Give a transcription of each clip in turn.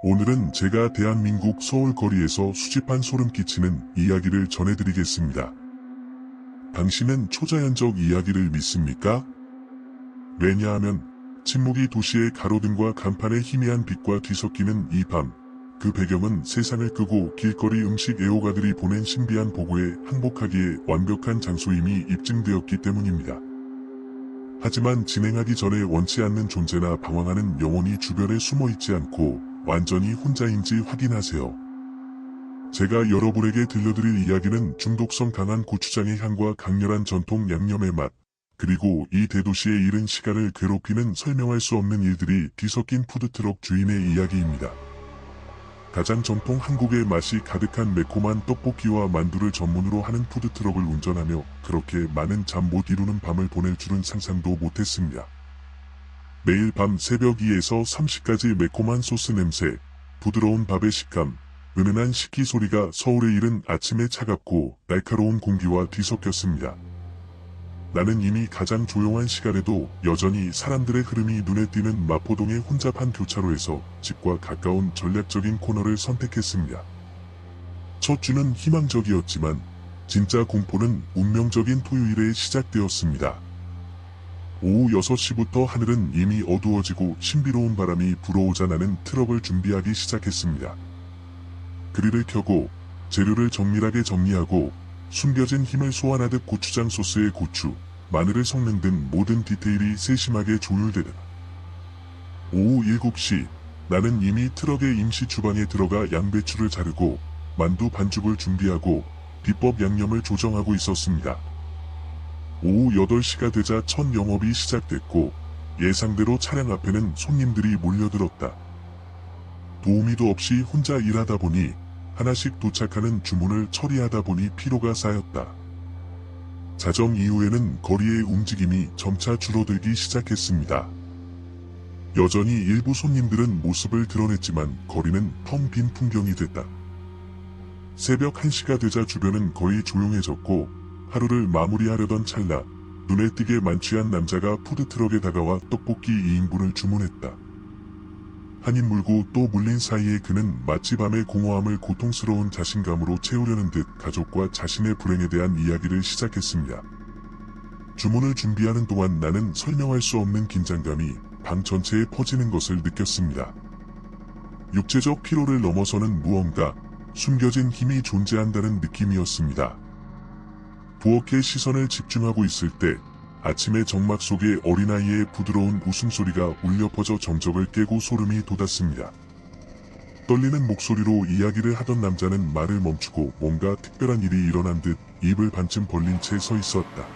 오늘은 제가 대한민국 서울 거리에서 수집한 소름 끼치는 이야기를 전해드리겠습니다. 당신은 초자연적 이야기를 믿습니까? 왜냐하면 침묵이 도시의 가로등과 간판의 희미한 빛과 뒤섞이는 이 밤, 그 배경은 세상을 끄고 길거리 음식 애호가들이 보낸 신비한 보고에 항복하기에 완벽한 장소임이 입증되었기 때문입니다. 하지만 진행하기 전에 원치 않는 존재나 방황하는 영혼이 주변에 숨어있지 않고 완전히 혼자인지 확인하세요. 제가 여러분에게 들려드릴 이야기는 중독성 강한 고추장의 향과 강렬한 전통 양념의 맛, 그리고 이 대도시의 이른 시간을 괴롭히는 설명할 수 없는 일들이 뒤섞인 푸드트럭 주인의 이야기입니다. 가장 전통 한국의 맛이 가득한 매콤한 떡볶이와 만두를 전문으로 하는 푸드트럭을 운전하며 그렇게 많은 잠 못 이루는 밤을 보낼 줄은 상상도 못했습니다. 매일 밤 새벽 2에서 3시까지 매콤한 소스 냄새, 부드러운 밥의 식감, 은은한 식기 소리가 서울의 이른 아침에 차갑고 날카로운 공기와 뒤섞였습니다. 나는 이미 가장 조용한 시간에도 여전히 사람들의 흐름이 눈에 띄는 마포동의 혼잡한 교차로에서 집과 가까운 전략적인 코너를 선택했습니다. 첫 주는 희망적이었지만 진짜 공포는 운명적인 토요일에 시작되었습니다. 오후 6시부터 하늘은 이미 어두워지고 신비로운 바람이 불어오자 나는 트럭을 준비하기 시작했습니다. 그릴을 켜고 재료를 정밀하게 정리하고 숨겨진 힘을 소환하듯 고추장 소스에 고추, 마늘을 섞는 등 모든 디테일이 세심하게 조율되다. 오후 7시, 나는 이미 트럭의 임시 주방에 들어가 양배추를 자르고 만두 반죽을 준비하고 비법 양념을 조정하고 있었습니다. 오후 8시가 되자 첫 영업이 시작됐고 예상대로 차량 앞에는 손님들이 몰려들었다. 도우미도 없이 혼자 일하다 보니 하나씩 도착하는 주문을 처리하다 보니 피로가 쌓였다. 자정 이후에는 거리의 움직임이 점차 줄어들기 시작했습니다. 여전히 일부 손님들은 모습을 드러냈지만 거리는 텅 빈 풍경이 됐다. 새벽 1시가 되자 주변은 거의 조용해졌고 하루를 마무리하려던 찰나 눈에 띄게 만취한 남자가 푸드트럭에 다가와 떡볶이 2인분을 주문했다. 한 입 물고 또 물린 사이에 그는 마치 밤의 공허함을 고통스러운 자신감으로 채우려는 듯 가족과 자신의 불행에 대한 이야기를 시작했습니다. 주문을 준비하는 동안 나는 설명할 수 없는 긴장감이 방 전체에 퍼지는 것을 느꼈습니다. 육체적 피로를 넘어서는 무언가 숨겨진 힘이 존재한다는 느낌이었습니다. 부엌에 시선을 집중하고 있을 때 아침의 정막 속에 어린아이의 부드러운 웃음소리가 울려 퍼져 정적을 깨고 소름이 돋았습니다. 떨리는 목소리로 이야기를 하던 남자는 말을 멈추고 뭔가 특별한 일이 일어난 듯 입을 반쯤 벌린 채 서 있었다.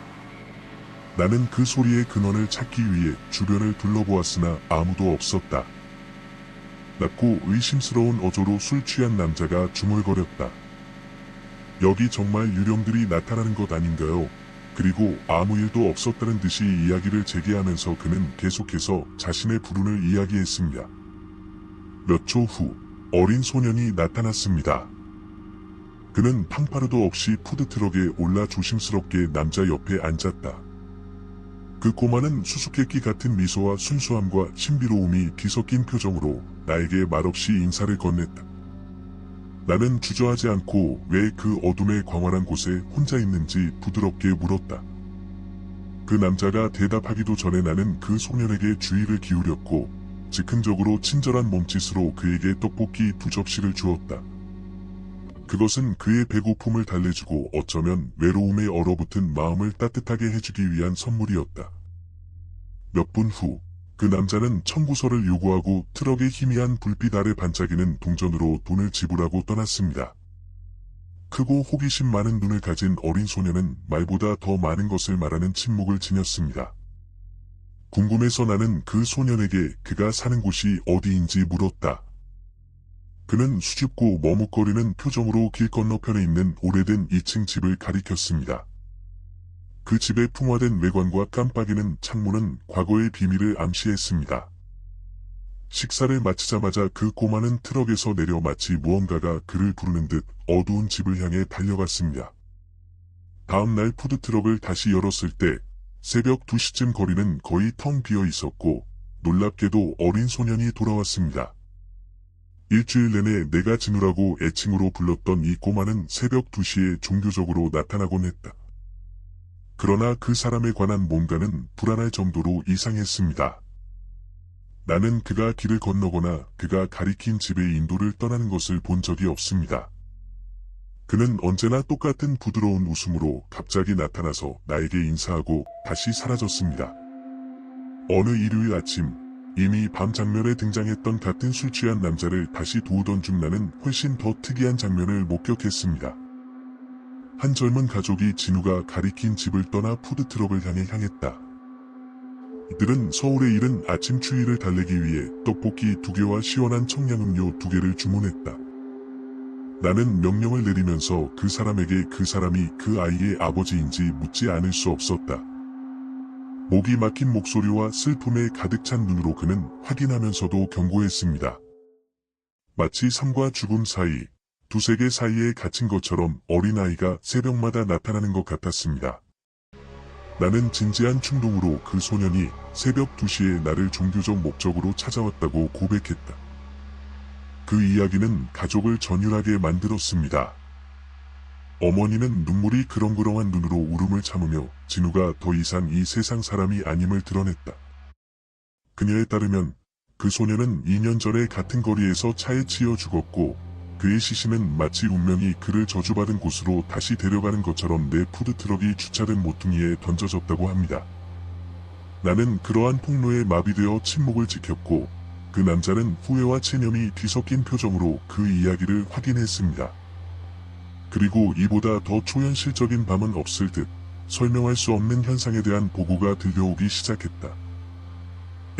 나는 그 소리의 근원을 찾기 위해 주변을 둘러보았으나 아무도 없었다. 낮고 의심스러운 어조로 술 취한 남자가 중얼거렸다. 여기 정말 유령들이 나타나는 것 아닌가요? 그리고 아무 일도 없었다는 듯이 이야기를 재개하면서 그는 계속해서 자신의 불운을 이야기했습니다. 몇 초 후 어린 소년이 나타났습니다. 그는 팡파르도 없이 푸드트럭에 올라 조심스럽게 남자 옆에 앉았다. 그 꼬마는 수수께끼 같은 미소와 순수함과 신비로움이 뒤섞인 표정으로 나에게 말없이 인사를 건넸다. 나는 주저하지 않고 왜 그 어둠의 광활한 곳에 혼자 있는지 부드럽게 물었다. 그 남자가 대답하기도 전에 나는 그 소년에게 주의를 기울였고 즉흥적으로 친절한 몸짓으로 그에게 떡볶이 2접시를 주었다. 그것은 그의 배고픔을 달래주고 어쩌면 외로움에 얼어붙은 마음을 따뜻하게 해주기 위한 선물이었다. 몇 분 후 그 남자는 청구서를 요구하고 트럭의 희미한 불빛 아래 반짝이는 동전으로 돈을 지불하고 떠났습니다. 크고 호기심 많은 눈을 가진 어린 소녀는 말보다 더 많은 것을 말하는 침묵을 지녔습니다. 궁금해서 나는 그 소년에게 그가 사는 곳이 어디인지 물었다. 그는 수줍고 머뭇거리는 표정으로 길 건너편에 있는 오래된 2층 집을 가리켰습니다. 그 집의 풍화된 외관과 깜빡이는 창문은 과거의 비밀을 암시했습니다. 식사를 마치자마자 그 꼬마는 트럭에서 내려 마치 무언가가 그를 부르는 듯 어두운 집을 향해 달려갔습니다. 다음 날 푸드트럭을 다시 열었을 때 새벽 2시쯤 거리는 거의 텅 비어 있었고 놀랍게도 어린 소년이 돌아왔습니다. 일주일 내내 내가 진우라고 애칭으로 불렀던 이 꼬마는 새벽 2시에 종교적으로 나타나곤 했다. 그러나 그 사람에 관한 뭔가는 불안할 정도로 이상했습니다. 나는 그가 길을 건너거나 그가 가리킨 집의 인도를 떠나는 것을 본 적이 없습니다. 그는 언제나 똑같은 부드러운 웃음으로 갑자기 나타나서 나에게 인사하고 다시 사라졌습니다. 어느 일요일 아침, 이미 밤 장면에 등장했던 같은 술 취한 남자를 다시 도우던 중 나는 훨씬 더 특이한 장면을 목격했습니다. 한 젊은 가족이 진우가 가리킨 집을 떠나 푸드트럭을 향해 향했다. 이들은 서울에 이른 아침 추위를 달래기 위해 떡볶이 2개와 시원한 청량음료 2개를 주문했다. 나는 명령을 내리면서 그 사람에게 그 사람이 그 아이의 아버지인지 묻지 않을 수 없었다. 목이 막힌 목소리와 슬픔에 가득 찬 눈으로 그는 확인하면서도 경고했습니다. 마치 삶과 죽음 사이, 두 세계 사이에 갇힌 것처럼 어린아이가 새벽마다 나타나는 것 같았습니다. 나는 진지한 충동으로 그 소년이 새벽 2시에 나를 종교적 목적으로 찾아왔다고 고백했다. 그 이야기는 가족을 전율하게 만들었습니다. 어머니는 눈물이 그렁그렁한 눈으로 울음을 참으며 진우가 더 이상 이 세상 사람이 아님을 드러냈다. 그녀에 따르면 그 소년은 2년 전에 같은 거리에서 차에 치여 죽었고 그의 시신은 마치 운명이 그를 저주받은 곳으로 다시 데려가는 것처럼 내 푸드트럭이 주차된 모퉁이에 던져졌다고 합니다. 나는 그러한 폭로에 마비되어 침묵을 지켰고 그 남자는 후회와 체념이 뒤섞인 표정으로 그 이야기를 확인했습니다. 그리고 이보다 더 초현실적인 밤은 없을 듯 설명할 수 없는 현상에 대한 보고가 들려오기 시작했다.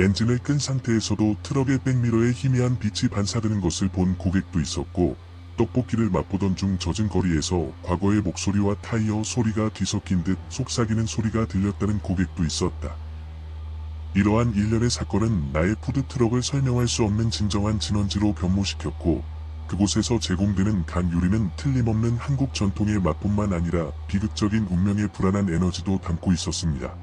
엔진을 끈 상태에서도 트럭의 백미러에 희미한 빛이 반사되는 것을 본 고객도 있었고 떡볶이를 맛보던 중 젖은 거리에서 과거의 목소리와 타이어 소리가 뒤섞인 듯 속삭이는 소리가 들렸다는 고객도 있었다. 이러한 일련의 사건은 나의 푸드트럭을 설명할 수 없는 진정한 진원지로 변모시켰고 그곳에서 제공되는 간 요리는 틀림없는 한국 전통의 맛뿐만 아니라 비극적인 운명의 불안한 에너지도 담고 있었습니다.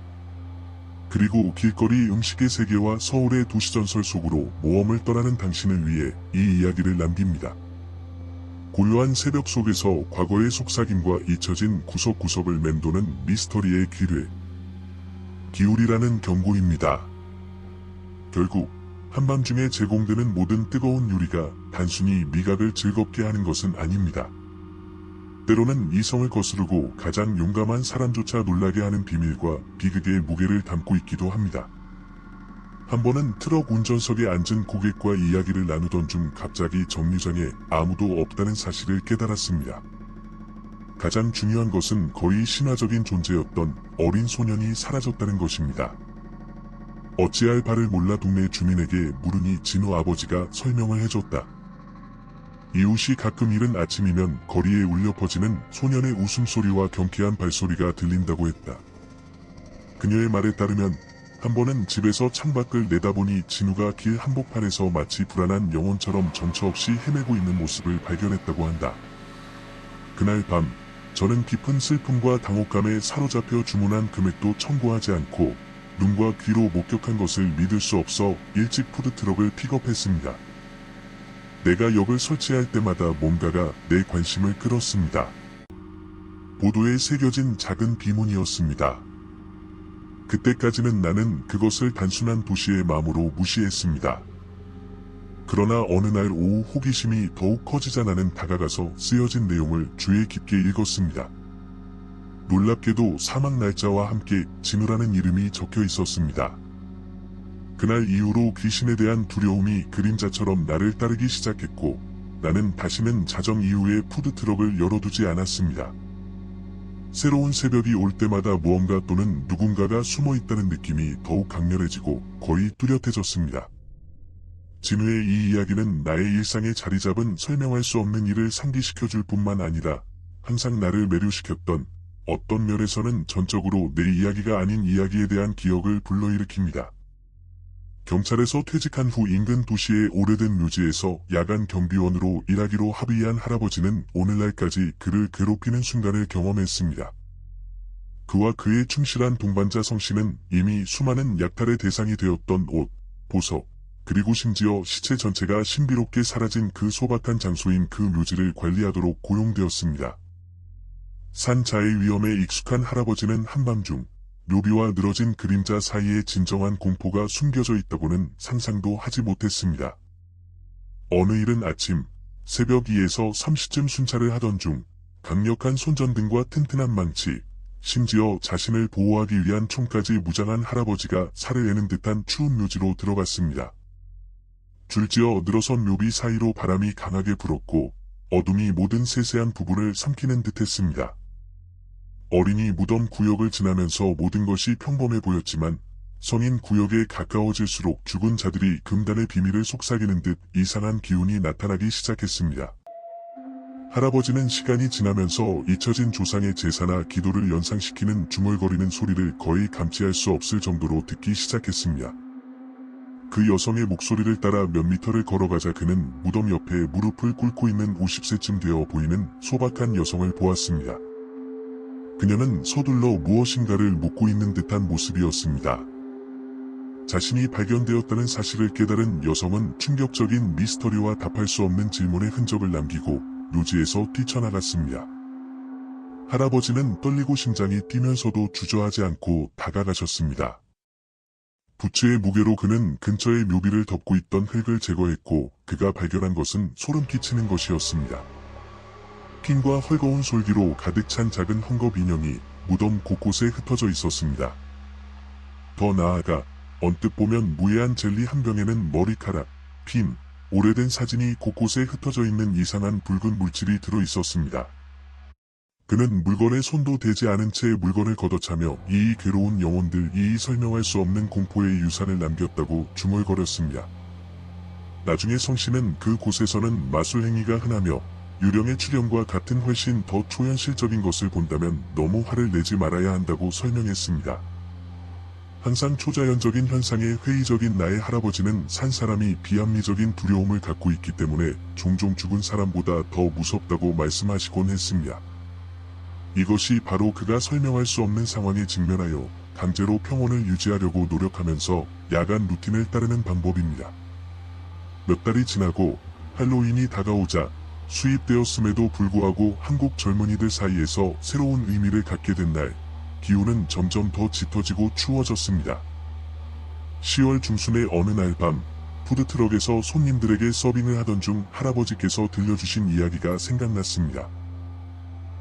그리고 길거리 음식의 세계와 서울의 도시전설 속으로 모험을 떠나는 당신을 위해 이 이야기를 남깁니다. 고요한 새벽 속에서 과거의 속삭임과 잊혀진 구석구석을 맴도는 미스터리의 기뢰. 기울이라는 경고입니다. 결국 한밤중에 제공되는 모든 뜨거운 요리가 단순히 미각을 즐겁게 하는 것은 아닙니다. 때로는 이성을 거스르고 가장 용감한 사람조차 놀라게 하는 비밀과 비극의 무게를 담고 있기도 합니다. 한 번은 트럭 운전석에 앉은 고객과 이야기를 나누던 중 갑자기 정류장에 아무도 없다는 사실을 깨달았습니다. 가장 중요한 것은 거의 신화적인 존재였던 어린 소년이 사라졌다는 것입니다. 어찌할 바를 몰라 동네 주민에게 물으니 진우 아버지가 설명을 해줬다. 이웃이 가끔 이른 아침이면 거리에 울려 퍼지는 소년의 웃음소리와 경쾌한 발소리가 들린다고 했다. 그녀의 말에 따르면 한 번은 집에서 창밖을 내다보니 진우가 길 한복판에서 마치 불안한 영혼처럼 정처 없이 헤매고 있는 모습을 발견했다고 한다. 그날 밤 저는 깊은 슬픔과 당혹감에 사로잡혀 주문한 금액도 청구하지 않고 눈과 귀로 목격한 것을 믿을 수 없어 일찍 푸드트럭을 픽업했습니다. 내가 역을 설치할 때마다 뭔가가 내 관심을 끌었습니다. 보도에 새겨진 작은 비문이었습니다. 그때까지는 나는 그것을 단순한 도시의 마음으로 무시했습니다. 그러나 어느 날 오후 호기심이 더욱 커지자 나는 다가가서 쓰여진 내용을 주의 깊게 읽었습니다. 놀랍게도 사망 날짜와 함께 진우라는 이름이 적혀 있었습니다. 그날 이후로 귀신에 대한 두려움이 그림자처럼 나를 따르기 시작했고 나는 다시는 자정 이후에 푸드트럭을 열어두지 않았습니다. 새로운 새벽이 올 때마다 무언가 또는 누군가가 숨어있다는 느낌이 더욱 강렬해지고 거의 뚜렷해졌습니다. 진우의 이 이야기는 나의 일상에 자리잡은 설명할 수 없는 일을 상기시켜줄 뿐만 아니라 항상 나를 매료시켰던 어떤 면에서는 전적으로 내 이야기가 아닌 이야기에 대한 기억을 불러일으킵니다. 경찰에서 퇴직한 후 인근 도시의 오래된 묘지에서 야간 경비원으로 일하기로 합의한 할아버지는 오늘날까지 그를 괴롭히는 순간을 경험했습니다. 그와 그의 충실한 동반자 성씨는 이미 수많은 약탈의 대상이 되었던 옷, 보석, 그리고 심지어 시체 전체가 신비롭게 사라진 그 소박한 장소인 그 묘지를 관리하도록 고용되었습니다. 산자의 위험에 익숙한 할아버지는 한밤중 묘비와 늘어진 그림자 사이에 진정한 공포가 숨겨져 있다고는 상상도 하지 못했습니다. 어느 이른 아침 새벽 2에서 3시쯤 순찰을 하던 중 강력한 손전등과 튼튼한 망치, 심지어 자신을 보호하기 위한 총까지 무장한 할아버지가 살을 내는 듯한 추운 묘지로 들어갔습니다. 줄지어 늘어선 묘비 사이로 바람이 강하게 불었고 어둠이 모든 세세한 부분을 삼키는 듯했습니다. 어린이 무덤 구역을 지나면서 모든 것이 평범해 보였지만 성인 구역에 가까워질수록 죽은 자들이 금단의 비밀을 속삭이는 듯 이상한 기운이 나타나기 시작했습니다. 할아버지는 시간이 지나면서 잊혀진 조상의 제사나 기도를 연상시키는 중얼거리는 소리를 거의 감지할 수 없을 정도로 듣기 시작했습니다. 그 여성의 목소리를 따라 몇 미터를 걸어가자 그는 무덤 옆에 무릎을 꿇고 있는 50세쯤 되어 보이는 소박한 여성을 보았습니다. 그녀는 서둘러 무엇인가를 묻고 있는 듯한 모습이었습니다. 자신이 발견되었다는 사실을 깨달은 여성은 충격적인 미스터리와 답할 수 없는 질문의 흔적을 남기고 묘지에서 뛰쳐나갔습니다. 할아버지는 떨리고 심장이 뛰면서도 주저하지 않고 다가가셨습니다. 부츠의 무게로 그는 근처의 묘비를 덮고 있던 흙을 제거했고 그가 발견한 것은 소름 끼치는 것이었습니다. 핀과 헐거운 솔기로 가득 찬 작은 헝겊 인형이 무덤 곳곳에 흩어져 있었습니다. 더 나아가 언뜻 보면 무해한 젤리 한 병에는 머리카락, 핀, 오래된 사진이 곳곳에 흩어져 있는 이상한 붉은 물질이 들어 있었습니다. 그는 물건에 손도 대지 않은 채 물건을 걷어차며 이 괴로운 영혼들이 설명할 수 없는 공포의 유산을 남겼다고 중얼거렸습니다. 나중에 성씨는 그 곳에서는 마술행위가 흔하며 유령의 출현과 같은 훨씬 더 초현실적인 것을 본다면 너무 화를 내지 말아야 한다고 설명했습니다. 항상 초자연적인 현상에 회의적인 나의 할아버지는 산 사람이 비합리적인 두려움을 갖고 있기 때문에 종종 죽은 사람보다 더 무섭다고 말씀하시곤 했습니다. 이것이 바로 그가 설명할 수 없는 상황에 직면하여 강제로 평온을 유지하려고 노력하면서 야간 루틴을 따르는 방법입니다. 몇 달이 지나고 할로윈이 다가오자 수입되었음에도 불구하고 한국 젊은이들 사이에서 새로운 의미를 갖게 된 날, 기온은 점점 더 짙어지고 추워졌습니다. 10월 중순의 어느 날 밤, 푸드트럭에서 손님들에게 서빙을 하던 중 할아버지께서 들려주신 이야기가 생각났습니다.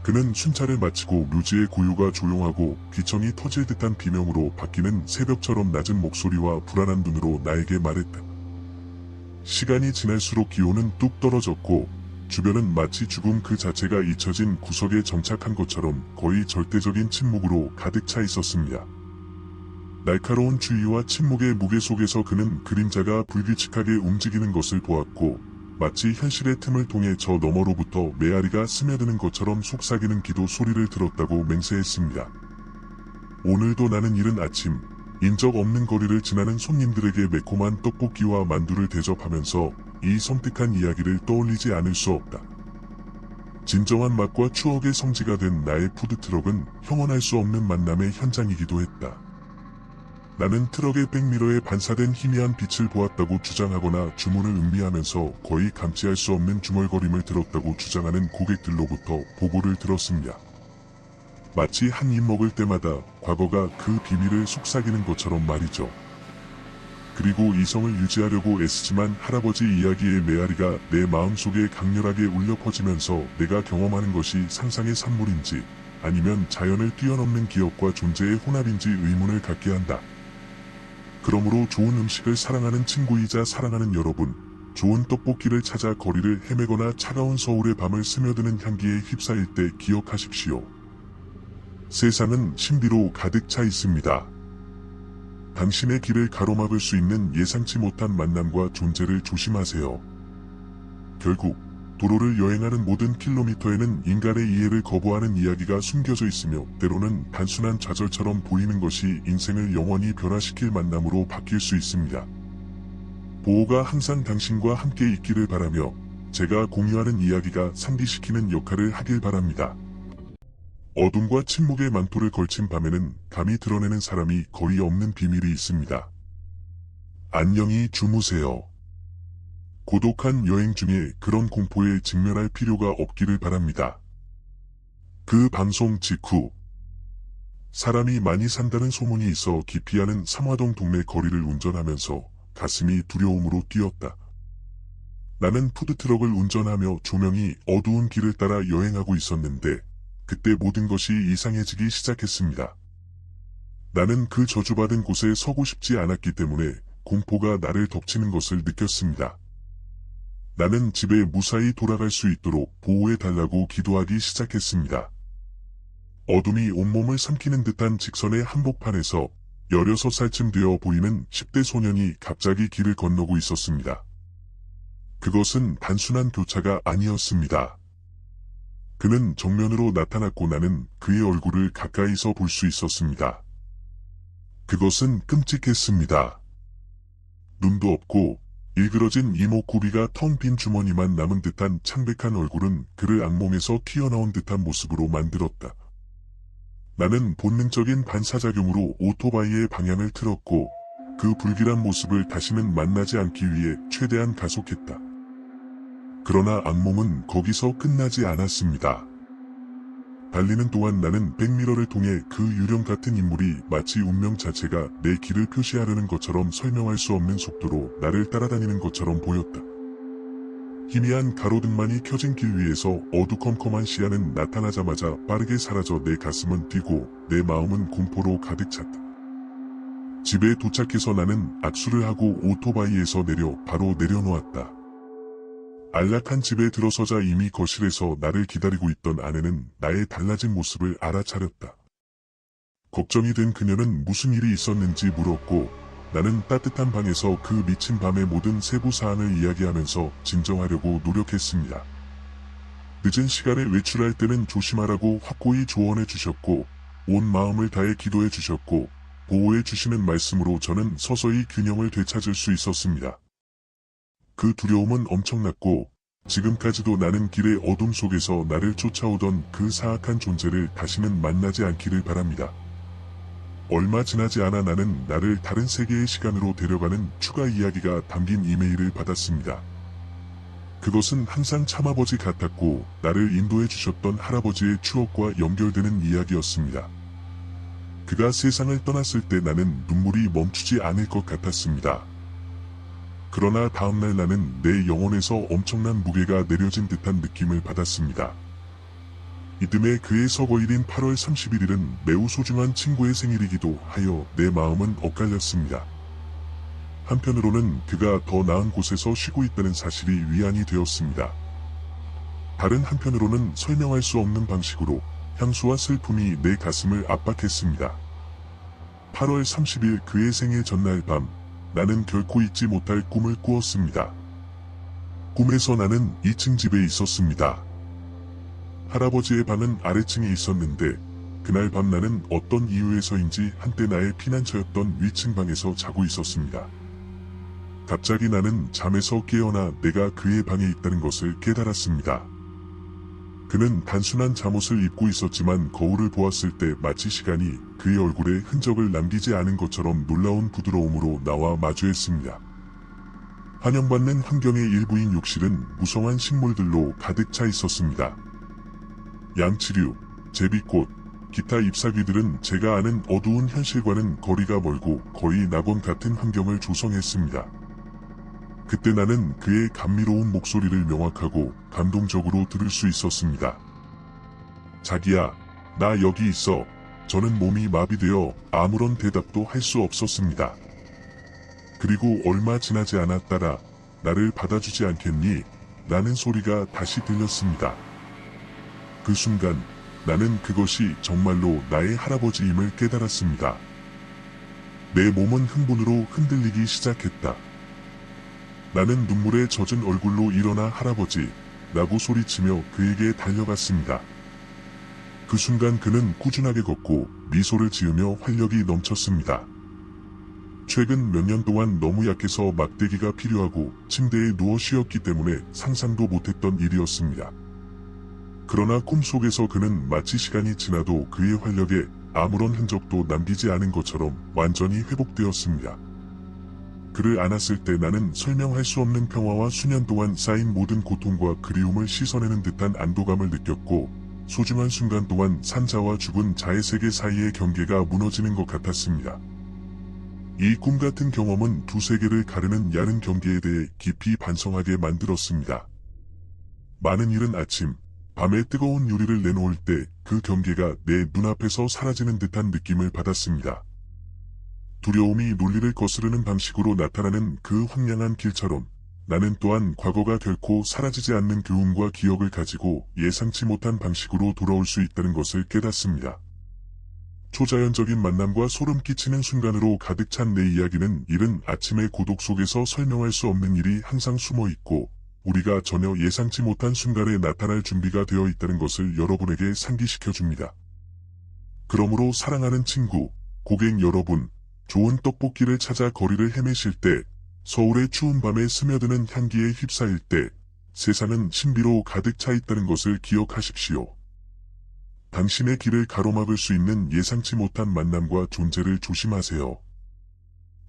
그는 순찰을 마치고 묘지의 고요가 조용하고 귀청이 터질 듯한 비명으로 바뀌는 새벽처럼 낮은 목소리와 불안한 눈으로 나에게 말했다. 시간이 지날수록 기온은 뚝 떨어졌고 주변은 마치 죽음 그 자체가 잊혀진 구석에 정착한 것처럼 거의 절대적인 침묵으로 가득 차 있었습니다. 날카로운 주의와 침묵의 무게 속에서 그는 그림자가 불규칙하게 움직이는 것을 보았고 마치 현실의 틈을 통해 저 너머로부터 메아리가 스며드는 것처럼 속삭이는 기도 소리를 들었다고 맹세했습니다. 오늘도 나는 이른 아침 인적 없는 거리를 지나는 손님들에게 매콤한 떡볶이와 만두를 대접하면서 이 섬뜩한 이야기를 떠올리지 않을 수 없다. 진정한 맛과 추억의 성지가 된 나의 푸드트럭은 형언할 수 없는 만남의 현장이기도 했다. 나는 트럭의 백미러에 반사된 희미한 빛을 보았다고 주장하거나 주문을 음미하면서 거의 감지할 수 없는 중얼거림을 들었다고 주장하는 고객들로부터 보고를 들었습니다. 마치 한 입 먹을 때마다 과거가 그 비밀을 속삭이는 것처럼 말이죠. 그리고 이성을 유지하려고 애쓰지만 할아버지 이야기의 메아리가 내 마음속에 강렬하게 울려 퍼지면서 내가 경험하는 것이 상상의 산물인지 아니면 자연을 뛰어넘는 기억과 존재의 혼합인지 의문을 갖게 한다. 그러므로 좋은 음식을 사랑하는 친구이자 사랑하는 여러분, 좋은 떡볶이를 찾아 거리를 헤매거나 차가운 서울의 밤을 스며드는 향기에 휩싸일 때 기억하십시오. 세상은 신비로 가득 차 있습니다. 당신의 길을 가로막을 수 있는 예상치 못한 만남과 존재를 조심하세요. 결국 도로를 여행하는 모든 킬로미터에는 인간의 이해를 거부하는 이야기가 숨겨져 있으며 때로는 단순한 좌절처럼 보이는 것이 인생을 영원히 변화시킬 만남으로 바뀔 수 있습니다. 보호가 항상 당신과 함께 있기를 바라며 제가 공유하는 이야기가 상기시키는 역할을 하길 바랍니다. 어둠과 침묵의 망토를 걸친 밤에는 감히 드러내는 사람이 거의 없는 비밀이 있습니다. 안녕히 주무세요. 고독한 여행 중에 그런 공포에 직면할 필요가 없기를 바랍니다. 그 방송 직후 사람이 많이 산다는 소문이 있어 기피하는 삼화동 동네 거리를 운전하면서 가슴이 두려움으로 뛰었다. 나는 푸드트럭을 운전하며 조명이 어두운 길을 따라 여행하고 있었는데 그때 모든 것이 이상해지기 시작했습니다. 나는 그 저주받은 곳에 서고 싶지 않았기 때문에 공포가 나를 덮치는 것을 느꼈습니다. 나는 집에 무사히 돌아갈 수 있도록 보호해달라고 기도하기 시작했습니다. 어둠이 온몸을 삼키는 듯한 직선의 한복판에서 16살쯤 되어 보이는 10대 소년이 갑자기 길을 건너고 있었습니다. 그것은 단순한 교차가 아니었습니다. 그는 정면으로 나타났고 나는 그의 얼굴을 가까이서 볼 수 있었습니다. 그것은 끔찍했습니다. 눈도 없고 일그러진 이목구비가 텅 빈 주머니만 남은 듯한 창백한 얼굴은 그를 악몽에서 튀어나온 듯한 모습으로 만들었다. 나는 본능적인 반사작용으로 오토바이의 방향을 틀었고 그 불길한 모습을 다시는 만나지 않기 위해 최대한 가속했다. 그러나 악몽은 거기서 끝나지 않았습니다. 달리는 동안 나는 백미러를 통해 그 유령 같은 인물이 마치 운명 자체가 내 길을 표시하려는 것처럼 설명할 수 없는 속도로 나를 따라다니는 것처럼 보였다. 희미한 가로등만이 켜진 길 위에서 어두컴컴한 시야는 나타나자마자 빠르게 사라져 내 가슴은 뛰고 내 마음은 공포로 가득 찼다. 집에 도착해서 나는 악수를 하고 오토바이에서 내려 바로 내려놓았다. 안락한 집에 들어서자 이미 거실에서 나를 기다리고 있던 아내는 나의 달라진 모습을 알아차렸다. 걱정이 된 그녀는 무슨 일이 있었는지 물었고 나는 따뜻한 방에서 그 미친 밤의 모든 세부 사안을 이야기하면서 진정하려고 노력했습니다. 늦은 시간에 외출할 때는 조심하라고 확고히 조언해 주셨고 온 마음을 다해 기도해 주셨고 보호해 주시는 말씀으로 저는 서서히 균형을 되찾을 수 있었습니다. 그 두려움은 엄청났고 지금까지도 나는 길의 어둠 속에서 나를 쫓아오던 그 사악한 존재를 다시는 만나지 않기를 바랍니다. 얼마 지나지 않아 나는 나를 다른 세계의 시간으로 데려가는 추가 이야기가 담긴 이메일을 받았습니다. 그것은 항상 참아버지 같았고 나를 인도해 주셨던 할아버지의 추억과 연결되는 이야기였습니다. 그가 세상을 떠났을 때 나는 눈물이 멈추지 않을 것 같았습니다. 그러나 다음날 나는 내 영혼에서 엄청난 무게가 내려진 듯한 느낌을 받았습니다. 이듬해 그의 서거일인 8월 31일은 매우 소중한 친구의 생일이기도 하여 내 마음은 엇갈렸습니다. 한편으로는 그가 더 나은 곳에서 쉬고 있다는 사실이 위안이 되었습니다. 다른 한편으로는 설명할 수 없는 방식으로 향수와 슬픔이 내 가슴을 압박했습니다. 8월 30일 그의 생일 전날 밤 나는 결코 잊지 못할 꿈을 꾸었습니다. 꿈에서 나는 2층 집에 있었습니다. 할아버지의 방은 아래층에 있었는데 그날 밤 나는 어떤 이유에서인지 한때 나의 피난처였던 위층 방에서 자고 있었습니다. 갑자기 나는 잠에서 깨어나 내가 그의 방에 있다는 것을 깨달았습니다. 그는 단순한 잠옷을 입고 있었지만 거울을 보았을 때 마치 시간이 그의 얼굴에 흔적을 남기지 않은 것처럼 놀라운 부드러움으로 나와 마주했습니다. 환영받는 환경의 일부인 욕실은 무성한 식물들로 가득 차 있었습니다. 양치류, 제비꽃, 기타 잎사귀들은 제가 아는 어두운 현실과는 거리가 멀고 거의 낙원 같은 환경을 조성했습니다. 그때 나는 그의 감미로운 목소리를 명확하고 감동적으로 들을 수 있었습니다. 자기야, 나 여기 있어. 저는 몸이 마비되어 아무런 대답도 할 수 없었습니다. 그리고 얼마 지나지 않았다라 나를 받아주지 않겠니? 라는 소리가 다시 들렸습니다. 그 순간 나는 그것이 정말로 나의 할아버지임을 깨달았습니다. 내 몸은 흥분으로 흔들리기 시작했다. 나는 눈물에 젖은 얼굴로 일어나 할아버지 라고 소리치며 그에게 달려갔습니다. 그 순간 그는 꾸준하게 걷고 미소를 지으며 활력이 넘쳤습니다. 최근 몇 년 동안 너무 약해서 막대기가 필요하고 침대에 누워 쉬었기 때문에 상상도 못했던 일이었습니다. 그러나 꿈속에서 그는 마치 시간이 지나도 그의 활력에 아무런 흔적도 남기지 않은 것처럼 완전히 회복되었습니다. 그를 안았을 때 나는 설명할 수 없는 평화와 수년 동안 쌓인 모든 고통과 그리움을 씻어내는 듯한 안도감을 느꼈고, 소중한 순간 동안 산자와 죽은 자의 세계 사이의 경계가 무너지는 것 같았습니다. 이 꿈 같은 경험은 두 세계를 가르는 얕은 경계에 대해 깊이 반성하게 만들었습니다. 많은 이른 아침, 밤에 뜨거운 요리를 내놓을 때 그 경계가 내 눈앞에서 사라지는 듯한 느낌을 받았습니다. 두려움이 논리를 거스르는 방식으로 나타나는 그 황량한 길처럼 나는 또한 과거가 결코 사라지지 않는 교훈과 기억을 가지고 예상치 못한 방식으로 돌아올 수 있다는 것을 깨닫습니다. 초자연적인 만남과 소름 끼치는 순간으로 가득 찬 내 이야기는 이른 아침의 고독 속에서 설명할 수 없는 일이 항상 숨어 있고, 우리가 전혀 예상치 못한 순간에 나타날 준비가 되어 있다는 것을 여러분에게 상기시켜 줍니다. 그러므로 사랑하는 친구, 고객 여러분, 좋은 떡볶이를 찾아 거리를 헤매실 때, 서울의 추운 밤에 스며드는 향기에 휩싸일 때, 세상은 신비로 가득 차 있다는 것을 기억하십시오. 당신의 길을 가로막을 수 있는 예상치 못한 만남과 존재를 조심하세요.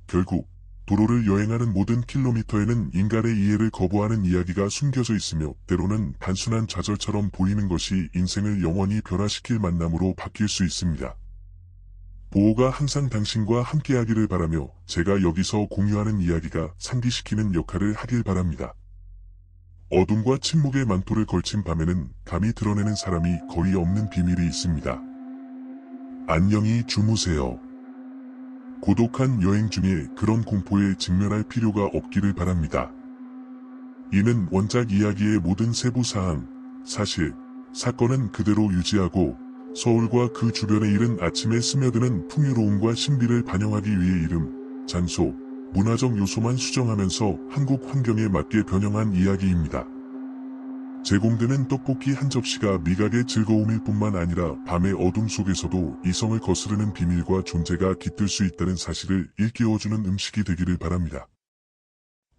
결국 도로를 여행하는 모든 킬로미터에는 인간의 이해를 거부하는 이야기가 숨겨져 있으며, 때로는 단순한 좌절처럼 보이는 것이 인생을 영원히 변화시킬 만남으로 바뀔 수 있습니다. 보호가 항상 당신과 함께하기를 바라며, 제가 여기서 공유하는 이야기가 상기시키는 역할을 하길 바랍니다. 어둠과 침묵의 망토를 걸친 밤에는 감히 드러내는 사람이 거의 없는 비밀이 있습니다. 안녕히 주무세요. 고독한 여행 중에 그런 공포에 직면할 필요가 없기를 바랍니다. 이는 원작 이야기의 모든 세부 사항, 사실, 사건은 그대로 유지하고 서울과 그 주변의 이른 아침에 스며드는 풍요로움과 신비를 반영하기 위해 이름, 장소, 문화적 요소만 수정하면서 한국 환경에 맞게 변형한 이야기입니다. 제공되는 떡볶이 한 접시가 미각의 즐거움일 뿐만 아니라 밤의 어둠 속에서도 이성을 거스르는 비밀과 존재가 깃들 수 있다는 사실을 일깨워주는 음식이 되기를 바랍니다.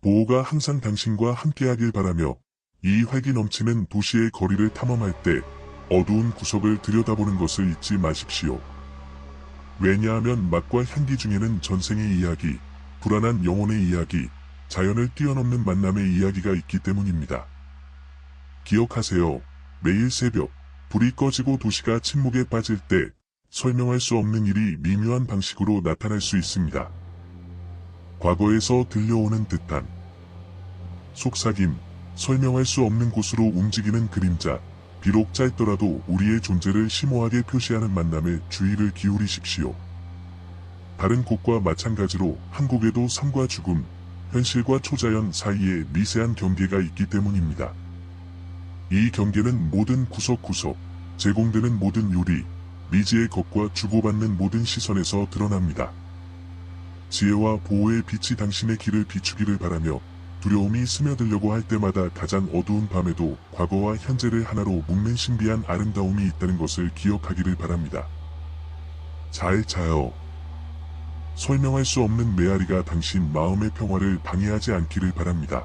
보호가 항상 당신과 함께하길 바라며, 이 활기 넘치는 도시의 거리를 탐험할 때 어두운 구석을 들여다보는 것을 잊지 마십시오. 왜냐하면 맛과 향기 중에는 전생의 이야기, 불안한 영혼의 이야기, 자연을 뛰어넘는 만남의 이야기가 있기 때문입니다. 기억하세요. 매일 새벽, 불이 꺼지고 도시가 침묵에 빠질 때 설명할 수 없는 일이 미묘한 방식으로 나타날 수 있습니다. 과거에서 들려오는 듯한 속삭임, 설명할 수 없는 곳으로 움직이는 그림자, 비록 짧더라도 우리의 존재를 심오하게 표시하는 만남에 주의를 기울이십시오. 다른 곳과 마찬가지로 한국에도 삶과 죽음, 현실과 초자연 사이에 미세한 경계가 있기 때문입니다. 이 경계는 모든 구석구석, 제공되는 모든 요리, 미지의 것과 주고받는 모든 시선에서 드러납니다. 지혜와 보호의 빛이 당신의 길을 비추기를 바라며, 두려움이 스며들려고 할 때마다 가장 어두운 밤에도 과거와 현재를 하나로 묶는 신비한 아름다움이 있다는 것을 기억하기를 바랍니다. 잘 자요. 설명할 수 없는 메아리가 당신 마음의 평화를 방해하지 않기를 바랍니다.